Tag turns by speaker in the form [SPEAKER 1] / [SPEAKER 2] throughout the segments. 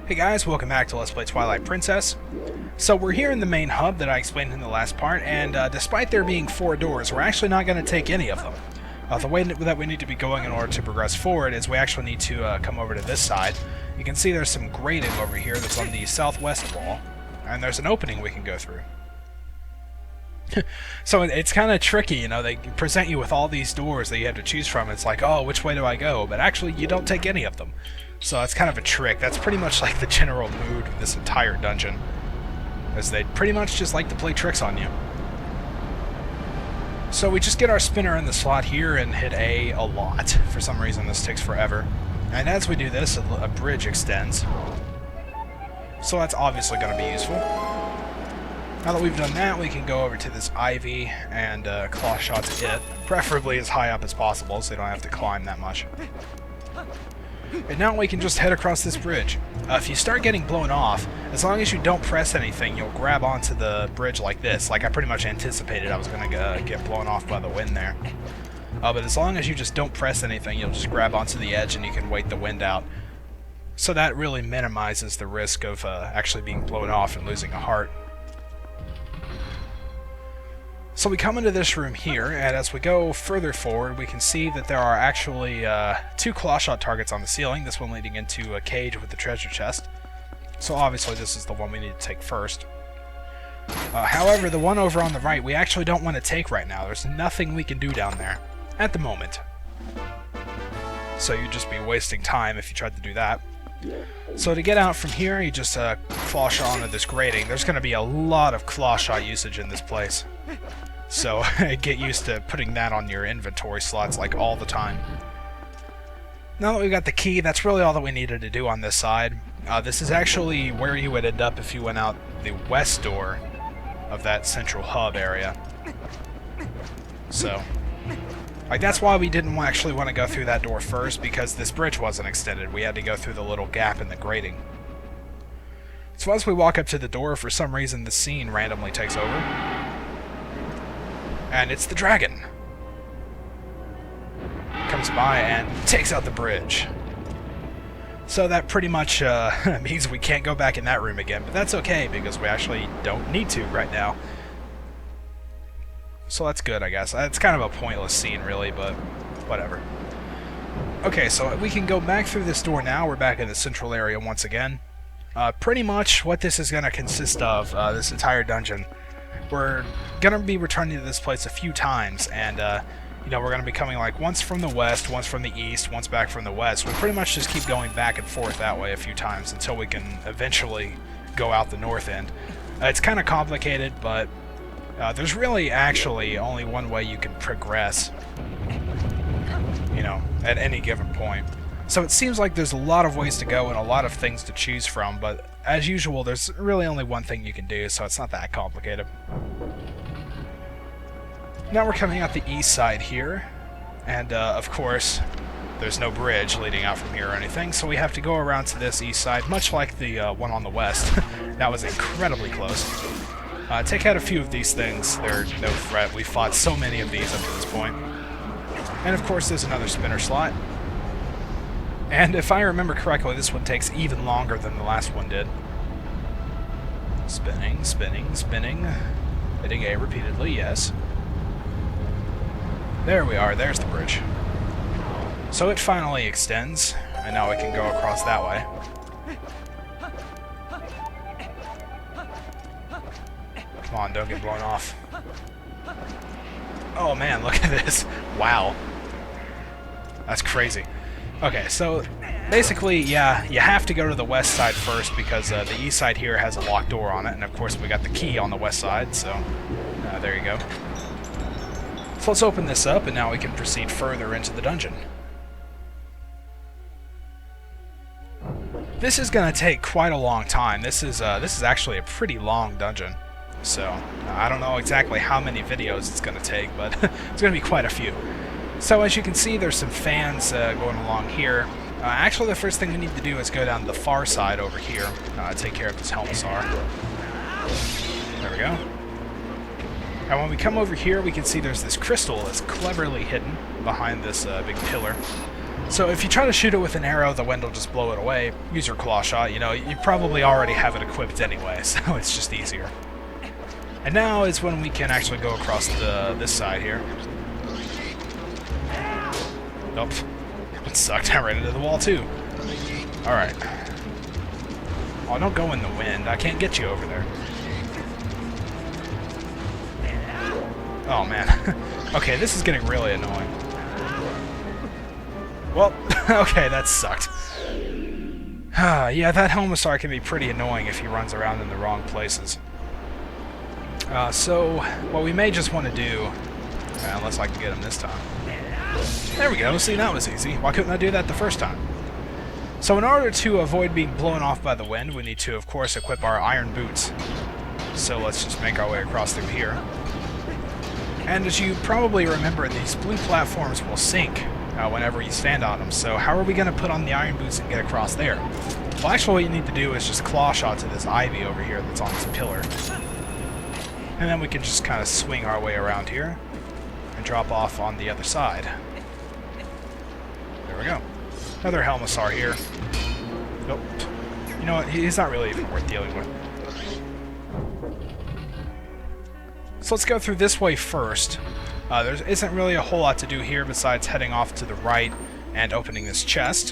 [SPEAKER 1] Hey guys, welcome back to Let's Play Twilight Princess. So we're here in the main hub that I explained in the last part, and despite there being 4 doors, we're actually not going to take any of them. The way that we need to be going in order to progress forward is we actually need to come over to this side. You can see there's some grating over here that's on the southwest wall, and there's an opening we can go through. So it's kind of tricky, you know, they present you with all these doors that you have to choose from. It's like, oh, which way do I go? But actually, you don't take any of them. So it's kind of a trick. That's pretty much like the general mood of this entire dungeon, as they pretty much just like to play tricks on you. So we just get our spinner in the slot here and hit A lot. For some reason this takes forever. And as we do this, a bridge extends. So that's obviously going to be useful. Now that we've done that, we can go over to this ivy and claw shot to it, preferably as high up as possible so you don't have to climb that much. And now we can just head across this bridge. If you start getting blown off, as long as you don't press anything, you'll grab onto the bridge like this. Like I pretty much anticipated I was going to get blown off by the wind there. But as long as you just don't press anything, you'll just grab onto the edge and you can wait the wind out. So that really minimizes the risk of actually being blown off and losing a heart. So we come into this room here, and as we go further forward, we can see that there are actually 2 claw shot targets on the ceiling, this one leading into a cage with the treasure chest. So obviously this is the one we need to take first. However, the one over on the right we actually don't want to take right now. There's nothing we can do down there at the moment. So you'd just be wasting time if you tried to do that. So to get out from here, you just claw shot onto this grating. There's going to be a lot of claw shot usage in this place. So get used to putting that on your inventory slots like all the time. Now that we've got the key, that's really all that we needed to do on this side. This is actually where you would end up if you went out the west door of that central hub area. So, like, that's why we didn't actually want to go through that door first, because this bridge wasn't extended. We had to go through the little gap in the grating. So as we walk up to the door, for some reason the scene randomly takes over. And it's the dragon. Comes by and takes out the bridge. So that pretty much means we can't go back in that room again, but that's okay because we actually don't need to right now. So that's good, I guess. It's kind of a pointless scene, really, but whatever. Okay, so we can go back through this door now. We're back in the central area once again. Pretty much what this is going to consist of, this entire dungeon. We're going to be returning to this place a few times, and you know, we're going to be coming like once from the west, once from the east, once back from the west. We pretty much just keep going back and forth that way a few times until we can eventually go out the north end. It's kind of complicated, but there's really actually only one way you can progress, you know, at any given point. So it seems like there's a lot of ways to go and a lot of things to choose from, but as usual, there's really only one thing you can do, so it's not that complicated. Now we're coming out the east side here, and of course, there's no bridge leading out from here or anything, so we have to go around to this east side, much like the one on the west. That was incredibly close. Take out a few of these things, they're no threat. We fought so many of these up to this point. And of course, there's another spinner slot. And if I remember correctly, this one takes even longer than the last one did. Spinning, spinning, spinning. Hitting A repeatedly, yes. There we are, there's the bridge. So it finally extends, and now we can go across that way. Come on, don't get blown off. Oh man, look at this. Wow. That's crazy. Okay, so basically, yeah, you have to go to the west side first because the east side here has a locked door on it, and of course we got the key on the west side, so there you go. So let's open this up, and now we can proceed further into the dungeon. This is going to take quite a long time. This is actually a pretty long dungeon, so I don't know exactly how many videos it's going to take, but it's going to be quite a few. So as you can see, there's some fans going along here. Actually, the first thing we need to do is go down the far side over here, take care of this Helmsar. There we go. And when we come over here, we can see there's this crystal that's cleverly hidden behind this big pillar. So if you try to shoot it with an arrow, the wind will just blow it away. Use your claw shot. You know, you probably already have it equipped anyway, so it's just easier. And now is when we can actually go across this side here. Nope. It sucked. I ran into the wall too. Alright. Oh, don't go in the wind. I can't get you over there. Oh, man. Okay, this is getting really annoying. Well, okay, that sucked. Yeah, that Helmasaur can be pretty annoying if he runs around in the wrong places. So, what we may just want to do, unless I can get him this time. There we go, see, that was easy. Why couldn't I do that the first time? So in order to avoid being blown off by the wind, we need to, of course, equip our iron boots. So let's just make our way across through here. And as you probably remember, these blue platforms will sink whenever you stand on them. So how are we going to put on the iron boots and get across there? Well, actually what you need to do is just claw shot to this ivy over here that's on this pillar. And then we can just kind of swing our way around here and drop off on the other side. There we go. Another Helmasaur here. Nope. You know what? He's not really even worth dealing with. So let's go through this way first. There isn't really a whole lot to do here besides heading off to the right and opening this chest,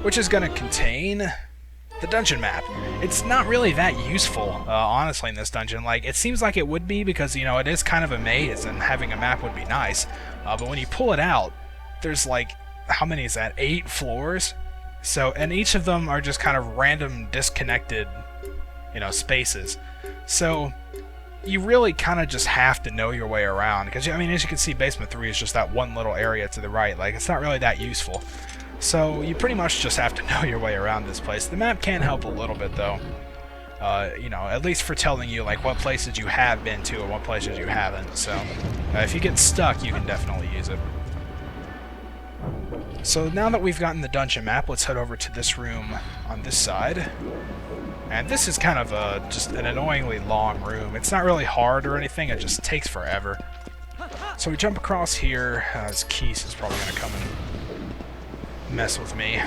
[SPEAKER 1] which is going to contain the dungeon map. It's not really that useful, honestly, in this dungeon. Like, it seems like it would be because, you know, it is kind of a maze and having a map would be nice. But when you pull it out, there's like, how many is that? 8 floors? So, and each of them are just kind of random, disconnected, you know, spaces. So, you really kind of just have to know your way around. Because, I mean, as you can see, Basement 3 is just that one little area to the right. Like, it's not really that useful. So, you pretty much just have to know your way around this place. The map can help a little bit, though. You know, at least for telling you, like, what places you have been to and what places you haven't. So, if you get stuck, you can definitely use it. So now that we've gotten the dungeon map, let's head over to this room on this side. And this is kind of just an annoyingly long room. It's not really hard or anything, it just takes forever. So we jump across here. As Keese is probably going to come and mess with me.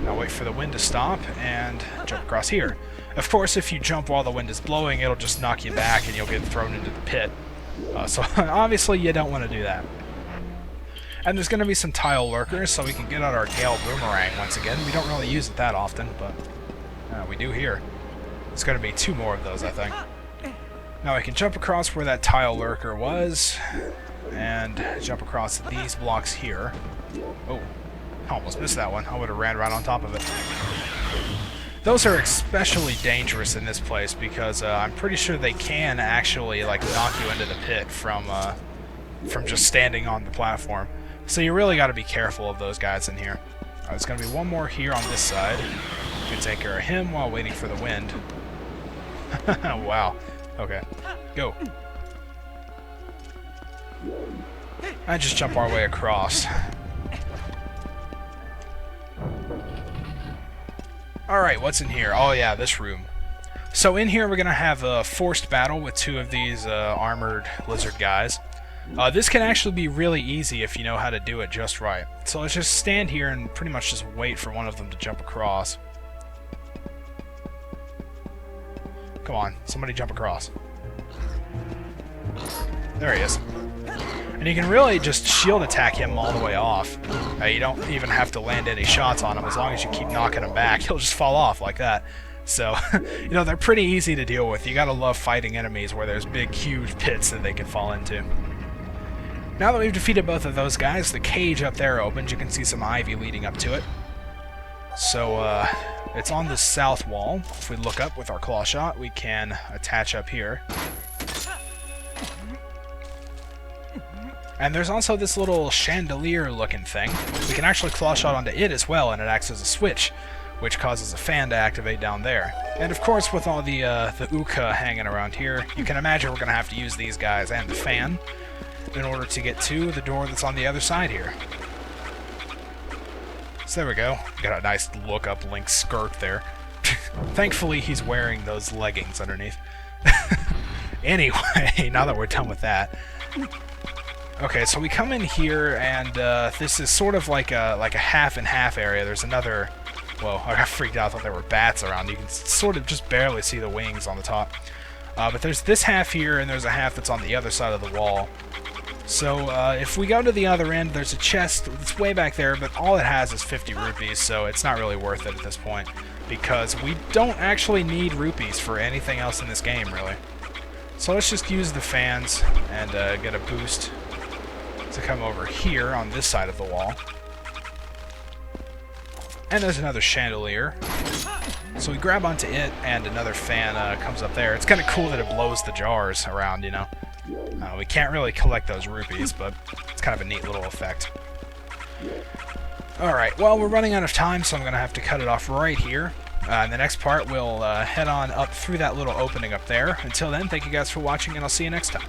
[SPEAKER 1] Now wait for the wind to stop and jump across here. Of course, if you jump while the wind is blowing, it'll just knock you back and you'll get thrown into the pit. So obviously you don't want to do that. And there's going to be some tile lurkers, so we can get out our Gale Boomerang once again. We don't really use it that often, but we do here. There's going to be 2 more of those, I think. Now I can jump across where that tile lurker was, and jump across these blocks here. Oh, I almost missed that one. I would have ran right on top of it. Those are especially dangerous in this place, because I'm pretty sure they can actually like knock you into the pit from just standing on the platform. So you really got to be careful of those guys in here. There's going to be one more here on this side. You can take care of him while waiting for the wind. Wow. Okay. Go. And just jump our way across. Alright, what's in here? Oh yeah, this room. So in here we're going to have a forced battle with 2 of these armored lizard guys. This can actually be really easy if you know how to do it just right. So let's just stand here and pretty much just wait for one of them to jump across. Come on, somebody jump across. There he is. And you can really just shield attack him all the way off. You don't even have to land any shots on him. As long as you keep knocking him back, he'll just fall off like that. So, you know, they're pretty easy to deal with. You gotta love fighting enemies where there's big, huge pits that they can fall into. Now that we've defeated both of those guys, the cage up there opens. You can see some ivy leading up to it. So, it's on the south wall. If we look up with our claw shot, we can attach up here. And there's also this little chandelier-looking thing. We can actually claw shot onto it as well, and it acts as a switch, which causes a fan to activate down there. And of course, with all the Uka hanging around here, you can imagine we're going to have to use these guys and the fan in order to get to the door that's on the other side here. So there we go. Got a nice look-up Link skirt there. Thankfully, he's wearing those leggings underneath. Anyway, now that we're done with that, Okay, so we come in here, and this is sort of like a half and half area. There's another... Whoa, I got freaked out. I thought there were bats around. You can sort of just barely see the wings on the top. But there's this half here, and there's a half that's on the other side of the wall. So if we go to the other end, there's a chest that's way back there, but all it has is 50 rupees, so it's not really worth it at this point, because we don't actually need rupees for anything else in this game, really. So let's just use the fans and get a boost to come over here on this side of the wall. And there's another chandelier. So we grab onto it, and another fan comes up there. It's kind of cool that it blows the jars around, you know. We can't really collect those rupees, but it's kind of a neat little effect. Alright, well, we're running out of time, so I'm going to have to cut it off right here. In the next part, we'll head on up through that little opening up there. Until then, thank you guys for watching, and I'll see you next time.